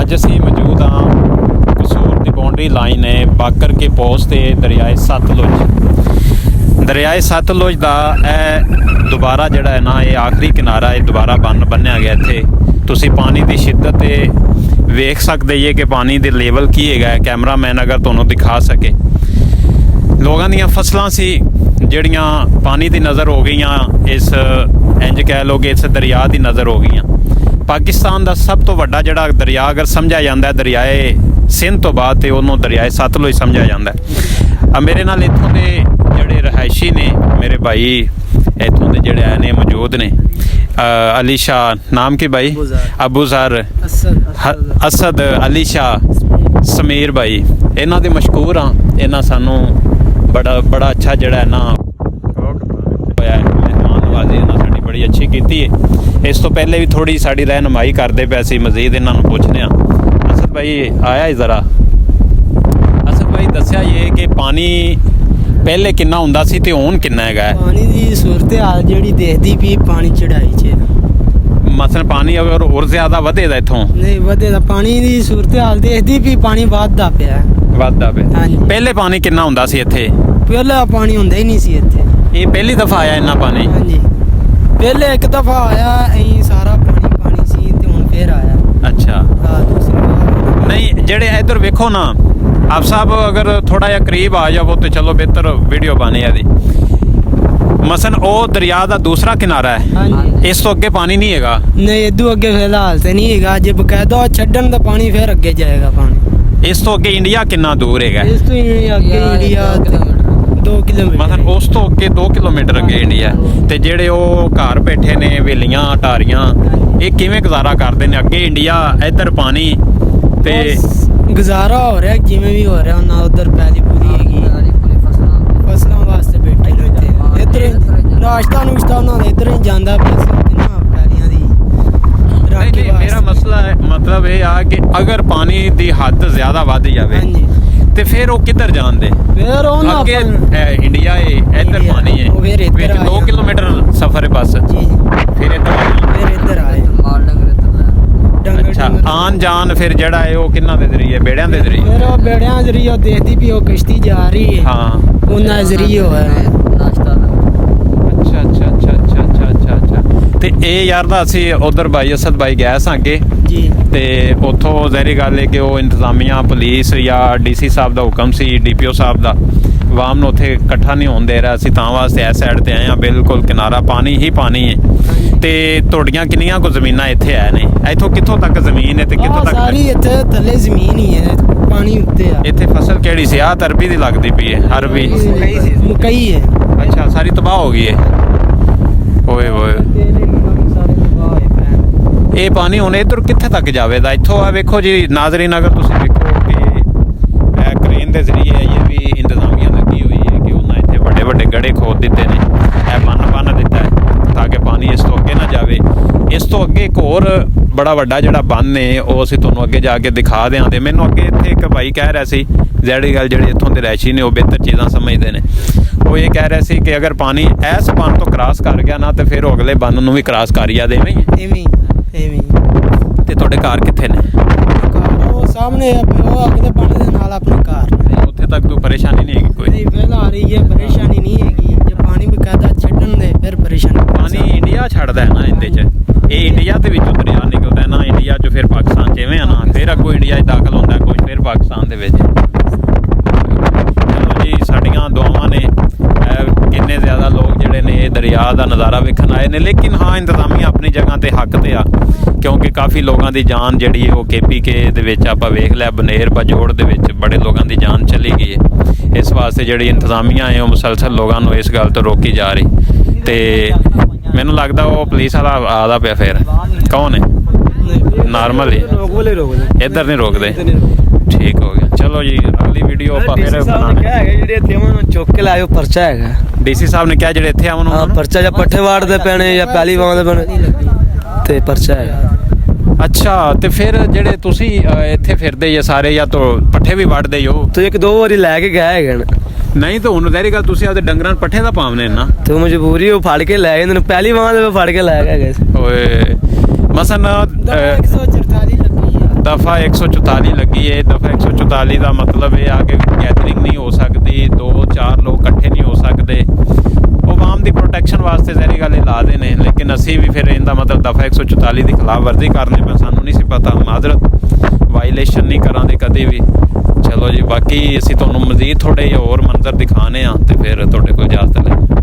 ਅੱਜ ਅਸੀਂ ਮੌਜੂਦ ਹਾਂ ਕਸੂਰ ਦੀ ਬਾਉਂਡਰੀ ਲਾਈਨ ਹੈ ਬਾਕਰ ਕੇ ਪੋਸਟ ਤੇ ਦਰਿਆਏ ਸਤਲੁਜ ਦਾ ਇਹ ਦੁਬਾਰਾ ਜਿਹੜਾ ਹੈ ਨਾ ਇਹ ਆਖਰੀ ਕਿਨਾਰਾ ਇਹ ਦੁਬਾਰਾ ਬੰਨਿਆ ਗਿਆ। ਇੱਥੇ ਤੁਸੀਂ ਪਾਣੀ ਦੀ ਸ਼ਿੱਦਤ ਤੇ ਵੇਖ ਸਕਦੇ ਜੇ ਕਿ ਪਾਣੀ ਦੇ ਲੈਵਲ ਕੀ ਹੈਗਾ। ਕੈਮਰਾਮੈਨ ਅਗਰ ਤੁਹਾਨੂੰ ਦਿਖਾ ਸਕੇ, ਲੋਕਾਂ ਦੀਆਂ ਫਸਲਾਂ ਸੀ ਜਿਹੜੀਆਂ ਪਾਣੀ ਦੀ ਨਜ਼ਰ ਹੋ ਗਈਆਂ, ਇਸ ਇੰਜ ਕਹਿ ਲਓ ਕਿ ਇਸ ਦਰਿਆ ਦੀ ਨਜ਼ਰ ਹੋ ਗਈਆਂ। ਪਾਕਿਸਤਾਨ ਦਾ ਸਭ ਤੋਂ ਵੱਡਾ ਜਿਹੜਾ ਦਰਿਆ ਅਗਰ ਸਮਝਿਆ ਜਾਂਦਾ ਦਰਿਆਏ ਸਿੰਧ ਤੋਂ ਬਾਅਦ ਤੇ ਉਹਨੂੰ ਦਰਿਆਏ ਸਤਲੁਜ ਸਮਝਿਆ ਜਾਂਦਾ। ਮੇਰੇ ਨਾਲ ਇੱਥੋਂ ਦੇ ਜਿਹੜੇ ਰਿਹਾਇਸ਼ੀ ਨੇ ਮੇਰੇ ਭਾਈ ਇੱਥੋਂ ਦੇ ਜਿਹੜੇ ਆਏ ਨੇ ਮੌਜੂਦ ਨੇ। ਅਲੀ ਸ਼ਾਹ ਨਾਮ ਕੀ ਭਾਈ? ਅਬੂ ਜ਼ਰ, ਅਸਦ, ਅਲੀ ਸ਼ਾਹ, ਸਮੀਰ ਭਾਈ, ਇਹਨਾਂ ਦੇ ਮਸ਼ਹੂਰ ਹਾਂ। ਇਹਨਾਂ ਸਾਨੂੰ ਬੜਾ ਅੱਛਾ ਜਿਹੜਾ ਹੈ ਨਾ ਹੋਇਆ ਮਹਿਮਾਨ ਨਵਾਜ਼ੀ ਇਹਨਾਂ ਸਾਡੀ ਬੜੀ ਅੱਛੀ ਕੀਤੀ ਹੈ। ਇਸ ਤੋਂ ਪਹਿਲੇ ਵੀ ਥੋੜੀ ਸਾਡੀ ਰਹਿਨੁਮਾਈ ਕਰਦੇ ਪਏ ਸੀ, ਮਜ਼ੀਦ ਇਹਨਾਂ ਨੂੰ ਪੁੱਛਦੇ ਹਾਂ। ਅਸਦ ਭਾਈ ਆਇਆ ਜ਼ਰਾ। ਅਸਦ ਭਾਈ ਦੱਸਿਆ ਇਹ ਕਿ ਪਾਣੀ ਪਹਿਲੇ ਕਿੰਨਾ ਹੁੰਦਾ ਸੀ ਤੇ ਹੁਣ ਕਿੰਨਾ ਹੈਗਾ? ਪਾਣੀ ਦੀ ਸੂਰਤ ਹਾਲ ਜਿਹੜੀ ਦੇਖਦੀ ਵੀ ਪਾਣੀ ਚੜਾਈ 'ਚ ਮਸਲ ਪਾਣੀ ਅਗਰ ਹੋਰ ਜ਼ਿਆਦਾ ਵਧੇਦਾ ਇੱਥੋਂ ਨਹੀਂ ਵਧੇਦਾ। ਪਾਣੀ ਦੀ ਸੂਰਤ ਹਾਲ ਦੇਖਦੀ ਵੀ ਪਾਣੀ ਵੱਧਦਾ ਪਿਆ। ਹਾਂਜੀ। ਪਹਿਲੇ ਪਾਣੀ ਕਿੰਨਾ ਹੁੰਦਾ ਸੀ ਇੱਥੇ? ਪਹਿਲਾਂ ਪਾਣੀ ਹੁੰਦਾ ਹੀ ਨਹੀਂ ਸੀ ਇੱਥੇ। ਇਹ ਪਹਿਲੀ ਦਫਾ ਆਇਆ ਇੰਨਾ ਪਾਣੀ? ਹਾਂਜੀ, ਪਹਿਲੇ ਇੱਕ ਦਫਾ ਆਇਆ ਐਂ ਸਾਰਾ ਪਾਣੀ ਸੀ ਤੇ ਹੁਣ ਫੇਰ ਆਇਆ। ਅੱਛਾ। ਨਹੀਂ ਜਿਹੜੇ ਇੱਧਰ ਵੇਖੋ ਨਾ ਆਪ ਸਾਹਿਬ, ਅਗਰ ਥੋੜਾ ਜਿਹਾ ਕਰੀਬ ਆ ਜਾਵੋ ਤੇ ਚਲੋ ਬਿਹਤਰ ਵੀਡੀਓ ਬਣੇ ਇਹਦੀ। ਮਸਨ ਉਹ ਦਰਿਆ ਦਾ ਦੂਸਰਾ ਕਿਨਾਰਾ ਹੈ। ਹਾਂਜੀ। ਇਸ ਤੋਂ ਅੱਗੇ ਪਾਣੀ ਨਹੀਂ ਹੈਗਾ? ਨਹੀਂ, ਇਦੋਂ ਅੱਗੇ ਫਿਲਹਾਲ ਤੇ ਨਹੀਂ ਹੈਗਾ। ਜੇ ਬਕਾਇਦਾ ਛੱਡਣ ਦਾ ਪਾਣੀ ਫੇਰ ਅੱਗੇ ਜਾਏਗਾ ਪਾਣੀ। ਇਸ ਤੋਂ ਅੱਗੇ ਇੰਡੀਆ ਕਿੰਨਾ ਦੂਰ ਹੈਗਾ? ਇਸ ਤੋਂ ਅੱਗੇ ਇੰਡੀਆ 2 ਕਿਲੋਮੀਟਰ। ਮਤਲਬ ਉਸ ਤੋਂ ਅੱਗੇ 2 ਕਿਲੋਮੀਟਰ ਅੱਗੇ ਇੰਡੀਆ। ਤੇ ਜਿਹੜੇ ਉਹ ਘਰ ਬੈਠੇ ਨੇ ਵੇਲੀਆਂ ਟਾਰੀਆਂ, ਇਹ ਕਿਵੇਂ ਗੁਜ਼ਾਰਾ ਕਰਦੇ ਨੇ? ਅੱਗੇ ਇੰਡੀਆ, ਇੱਧਰ ਪਾਣੀ ਤੇ ਗੁਜ਼ਾਰਾ ਹੋ ਰਿਹਾ ਜਿਵੇਂ ਵੀ ਹੋ ਰਿਹਾ। ਉਹਨਾਂ ਉਧਰ ਪੈਲੀ ਪੂਰੀ ਹੈਗੀ, ਫਸਲਾਂ ਵਾਸਤੇ ਬੈਠੇ ਨੇ ਇੱਥੇ। ਇੱਧਰ ਨਾਸ਼ਤਾ ਨੂਸ਼ਤਾ ਉਹਨਾਂ ਦਾ ਇੱਧਰ ਹੀ ਜਾਂਦਾ ਪੈਸੇ ਨਾ ਪੈਲੀਆਂ ਦੀ। ਨਹੀਂ, ਮੇਰਾ ਮਸਲਾ ਹੈ ਮਤਲਬ ਇਹ ਆ ਕਿ ਅਗਰ ਪਾਣੀ ਦੀ ਹੱਦ ਜ਼ਿਆਦਾ ਵੱਧ ਜਾਵੇ ਤੇ ਫਿਰ ਉਹ ਕਿੱਧਰ ਜਾਂਦੇ? ਫਿਰ ਉਹਨਾਂ ਅੱਗੇ ਇੰਡੀਆ ਹੈ, ਇੱਧਰ ਪਾਣੀ ਹੈ, ਵਿੱਚ 2 ਕਿਲੋਮੀਟਰ ਸਫ਼ਰ ਹੈ ਬਸ। ਜੀ ਫਿਰ ਇੱਧਰ ਆਏ। ਅੱਛਾ, ਆਨ ਜਾਨ ਫਿਰ ਜਿਹੜਾ ਹੈ ਉਹ ਕਿੰਨਾ ਦੇ ਜ਼ਰੀਏ? ਬੇੜਿਆਂ ਦੇ ਜ਼ਰੀਏ? ਫਿਰ ਉਹ ਬੇੜਿਆਂ ਜ਼ਰੀਏ ਉਹ ਦੇਖਦੀ ਵੀ ਉਹ ਕਿਸ਼ਤੀ ਜਾ ਰਹੀ ਹੈ। ਹਾਂ, ਉਹਨਾਂ ਜ਼ਰੀਏ ਹੋਇਆ ਨਾਸ਼ਤਾ ਦਾ। ਅੱਛਾ। ਤੇ ਇਹ ਯਾਰ ਦਾ ਅਸੀਂ ਉਧਰ ਭਾਈ ਅਸਦ ਭਾਈ ਗਏ ਸਾਂ ਅੱਗੇ ਜੀ, ਤੇ ਉੱਥੋਂ ਜ਼ਾਹਿਰੀ ਗੱਲ ਹੈ ਕਿ ਉਹ ਇੰਤਜ਼ਾਮੀਆ ਪੁਲਿਸ ਜਾਂ ਡੀਸੀ ਸਾਹਿਬ ਦਾ ਹੁਕਮ ਸੀ, ਡੀਪੀਓ ਸਾਹਿਬ ਦਾ, ਆਵਾਮ ਨੂੰ ਉੱਥੇ ਇਕੱਠਾ ਨਹੀਂ ਹੋਣ ਦੇ ਰਿਹਾ। ਅਸੀਂ ਤਾਂ ਵਾਸਤੇ ਇਸ ਸਾਈਡ ਤੇ ਆਏ ਹਾਂ, ਬਿਲਕੁਲ ਕਿਨਾਰਾ ਪਾਣੀ ਹੀ ਪਾਣੀ ਹੈ। ਤੇ ਤੁਹਾਡੀਆਂ ਕਿੰਨੀਆਂ ਕੁ ਜ਼ਮੀਨਾਂ ਇੱਥੇ ਆਏ ਨੇ? ਇੱਥੋਂ ਕਿੱਥੋਂ ਤੱਕ ਜ਼ਮੀਨ ਹੈ ਤੇ ਕਿੱਥੋਂ ਤੱਕ? ਸਾਰੀ ਇੱਥੇ ਥੱਲੇ ਜ਼ਮੀਨ ਹੀ ਹੈ, ਪਾਣੀ ਉੱਤੇ ਆ। ਇੱਥੇ ਫਸਲ ਕਿਹੜੀ ਸੀ? ਆਹ ਅਰਬੀ ਦੀ ਲੱਗਦੀ ਪਈ ਹੈ। ਅਰਬੀ ਮਕਈ ਹੈ। ਅੱਛਾ, ਸਾਰੀ ਤਬਾਹ ਹੋ ਗਈ ਹੈ। ਓਏ ਇਹ ਪਾਣੀ ਹੁਣ ਇੱਧਰ ਕਿੱਥੇ ਤੱਕ ਜਾਵੇਗਾ? ਇੱਥੋਂ ਆ ਵੇਖੋ ਜੀ ਨਾਜ਼ਰੀਨ, ਅਗਰ ਤੁਸੀਂ ਵੇਖੋ ਕਿ ਇਹ ਕ੍ਰੇਨ ਦੇ ਜ਼ਰੀਏ ਇਹ ਵੀ ਇੰਤਜ਼ਾਮੀਆਂ ਲੱਗੀ ਹੋਈ ਹੈ ਕਿ ਉਹਨਾਂ ਇੱਥੇ ਵੱਡੇ ਗੜੇ ਖੋਦ ਦਿੱਤੇ ਨੇ, ਇਹ ਬੰਨ ਦਿੱਤਾ ਹੈ ਤਾਂ ਕਿ ਪਾਣੀ ਇਸ ਤੋਂ ਅੱਗੇ ਨਾ ਜਾਵੇ। ਇਸ ਤੋਂ ਅੱਗੇ ਇੱਕ ਹੋਰ ਬੜਾ ਵੱਡਾ ਜਿਹੜਾ ਬੰਨ ਹੈ ਉਹ ਅਸੀਂ ਤੁਹਾਨੂੰ ਅੱਗੇ ਜਾ ਕੇ ਦਿਖਾ ਦਿਆਂਗੇ। ਮੈਨੂੰ ਅੱਗੇ ਇੱਥੇ ਇੱਕ ਭਾਈ ਕਹਿ ਰਿਹਾ ਸੀ, ਜਿਹੜੀ ਗੱਲ ਜਿਹੜੇ ਇੱਥੋਂ ਦੇ ਰਹਿਸ਼ੀ ਨੇ ਉਹ ਬਿਹਤਰ ਚੀਜ਼ਾਂ ਸਮਝਦੇ ਨੇ, ਉਹ ਇਹ ਕਹਿ ਰਿਹਾ ਸੀ ਕਿ ਅਗਰ ਪਾਣੀ ਇਸ ਬੰਨ ਤੋਂ ਕ੍ਰਾਸ ਕਰ ਗਿਆ ਨਾ ਤੇ ਫਿਰ ਉਹ ਅਗਲੇ ਬੰਨ ਨੂੰ ਵੀ ਕ੍ਰਾਸ ਕਰੀ ਜਾ ਦੇਵੇਂ। ਤੇ ਤੁਹਾਡੇ ਘਰ ਕਿੱਥੇ ਨੇ? ਉਹ ਸਾਹਮਣੇ ਉਹ ਅਗਲੇ ਬੰਨ ਦੇ ਨਾਲ ਆਪਣੇ ਘਰ। ਉੱਥੇ ਤੱਕ ਕੋਈ ਪਰੇਸ਼ਾਨੀ ਨਹੀਂ ਹੈਗੀ? ਕੋਈ ਨਹੀਂ, ਪਹਿਲਾਂ ਆ ਰਹੀ ਹੈ, ਪਰੇਸ਼ਾਨੀ ਨਹੀਂ ਹੈਗੀ। ਜੇ ਪਾਣੀ ਬਕਾਇਦਾ ਛੱਡਣ ਦੇ ਫਿਰ ਪਰੇਸ਼ਾਨੀ। ਪਾਣੀ ਇੰਡੀਆ ਛੱਡਦਾ ਹੈ ਨਾ ਇਹਦੇ 'ਚ, ਇਹ ਇੰਡੀਆ ਦੇ ਵਿੱਚੋਂ ਦਰਿਆ ਨਿਕਲਦਾ ਨਾ, ਇੰਡੀਆ 'ਚੋਂ ਫਿਰ ਪਾਕਿਸਤਾਨ 'ਚ ਇਵੇਂ ਆ ਨਾ, ਫਿਰ ਅੱਗੋਂ ਇੰਡੀਆ 'ਚ ਦਾਖਲ ਹੁੰਦਾ ਕੁਝ, ਫਿਰ ਪਾਕਿਸਤਾਨ ਦੇ ਵਿੱਚ। ਚਲੋ ਜੀ, ਸਾਡੀਆਂ ਦੁਆਵਾਂ ਨੇ ਕਿੰਨੇ ਜ਼ਿਆਦਾ ਲੋਕ ਜਿਹੜੇ ਨੇ ਇਹ ਦਰਿਆ ਦਾ ਨਜ਼ਾਰਾ ਵੇਖਣ ਆਏ ਨੇ। ਲੇਕਿਨ ਹਾਂ, ਇੰਤਜ਼ਾਮੀਆਂ ਆਪਣੀ ਜਗ੍ਹਾ ਤੇ ਹੱਕ ਤੇ ਆ, ਕਿਉਂਕਿ ਕਾਫੀ ਲੋਕਾਂ ਦੀ ਜਾਨ ਜਿਹੜੀ ਉਹ KPK ਦੇ ਵਿੱਚ ਆਪਾਂ ਵੇਖ ਲਿਆ, ਬਨੇਰ ਬਾਜੋੜ ਦੇ ਵਿੱਚ ਬੜੇ ਲੋਕਾਂ ਦੀ ਜਾਨ ਚਲੀ ਗਈ ਹੈ। ਇਸ ਵਾਸਤੇ ਜਿਹੜੀ ਇੰਤਜ਼ਾਮੀਆਂ ਹੈ ਉਹ ਮੁਸਲਸਲ ਲੋਕਾਂ ਨੂੰ ਇਸ ਗੱਲ ਤੋਂ ਰੋਕੀ ਜਾ ਰਹੀ। ਤੇ ਮੈਨੂੰ ਲੱਗਦਾ ਉਹ ਪੁਲਿਸ ਵਾਲਾ ਆਦਾ ਪਿਆ। ਫਿਰ ਕੌਣ ਹੈ? ਨਾਰਮਲ ਹੀ ਇੱਧਰ ਨਹੀਂ ਰੋਕਦੇ? ਠੀਕ ਹੋ ਗਿਆ। ਚਲੋ ਜੀ, ਅਗਲੀ ਵੀਡੀਓ ਆਪਾਂ ਫਿਰ ਬਣਾਉਣੇ। ਜਿਹੜੇ ਇੱਥੇ ਉਹਨਾਂ ਨੂੰ ਚੁੱਕ ਕੇ ਲਾਇਓ, ਪਰਚਾ ਹੈਗਾ। ਡੀਸੀ ਸਾਹਿਬ ਨੇ ਕਿਹਾ ਜਿਹੜੇ ਇੱਥੇ ਆਉਣ ਉਹਨਾਂ ਨੂੰ ਪਰਚਾ ਜਾਂ ਪੱਠੇ ਵਾੜਦੇ ਪੈਣੇ ਜਾਂ ਪੈਲੀ ਵਾਉਂਦੇ ਪੈਣੇ ਤੇ ਪਰਚਾ ਹੈਗਾ। ਅੱਛਾ, ਤੇ ਫਿਰ ਜਿਹੜੇ ਤੁਸੀਂ ਇੱਥੇ ਫਿਰਦੇ ਜੇ ਸਾਰੇ ਜਾਂ ਤਾਂ ਪੱਠੇ ਵੀ ਵੱਢਦੇ ਹੋ? ਤੂੰ 1-2 ਵਾਰੀ ਲੈ ਕੇ ਗਿਆ ਹੈਗਾ ਨਾ। ਨਹੀਂ ਤਾਂ ਹੁਣ ਜ਼ਾਹਿਰ ਗੱਲ ਤੁਸੀਂ ਆਪਦੇ ਡੰਗਰਾਂ ਨੂੰ ਪੱਠੇ ਦਾ ਪਾਵਨੇ ਨਾ, ਤੇ ਮਜਬੂਰੀ ਉਹ ਫੜ ਕੇ ਲੈ ਜਾਂਦੇ ਨੇ। ਪਹਿਲੀ ਵਾਰ ਦੇ ਫੜ ਕੇ ਲੈ ਗਏ। ਓਏ ਮਸਨ 144 ਲੱਗੀ ਆ। ਦਫਾ 144 ਲੱਗੀ ਹੈ। ਦਫਾ 144 ਦਾ ਮਤਲਬ ਇਹ ਆ ਕਿ ਗੈਦਰਿੰਗ ਨਹੀਂ ਹੋ ਸਕਦੀ, 2-4 ਲੋਕ ਇਕੱਠੇ ਨਹੀਂ ਹੋ ਸਕਦੇ। ਉਹ ਆਵਾਮ ਦੀ ਪ੍ਰੋਟੈਕਸ਼ਨ ਵਾਸਤੇ ਜ਼ਹਿਰੀ ਗੱਲ ਲਾ ਦੇ ਨੇ, ਲੇਕਿਨ ਅਸੀਂ ਵੀ ਫਿਰ ਇਹਦਾ ਮਤਲਬ ਦਫਾ 144 ਦੀ ਖਿਲਾਫ ਵਰਜ਼ੀ ਕਰਨੀ ਪਈ। ਸਾਨੂੰ ਨਹੀਂ ਸੀ ਪਤਾ, ਮਾਜ਼ਰਤ, ਵਾਇਲੇਸ਼ਨ ਨਹੀਂ ਕਰਾਂਗੇ ਕਦੇ ਵੀ। ਚਲੋ ਜੀ, ਬਾਕੀ ਅਸੀਂ ਤੁਹਾਨੂੰ ਮਜ਼ੀਦ ਥੋੜ੍ਹੇ ਜਿਹੇ ਹੋਰ ਮੰਜ਼ਰ ਦਿਖਾਣੇ ਆ ਤੇ ਫਿਰ ਤੁਹਾਡੇ ਕੋਲ ਇਜਾਜ਼ਤ ਲੈ।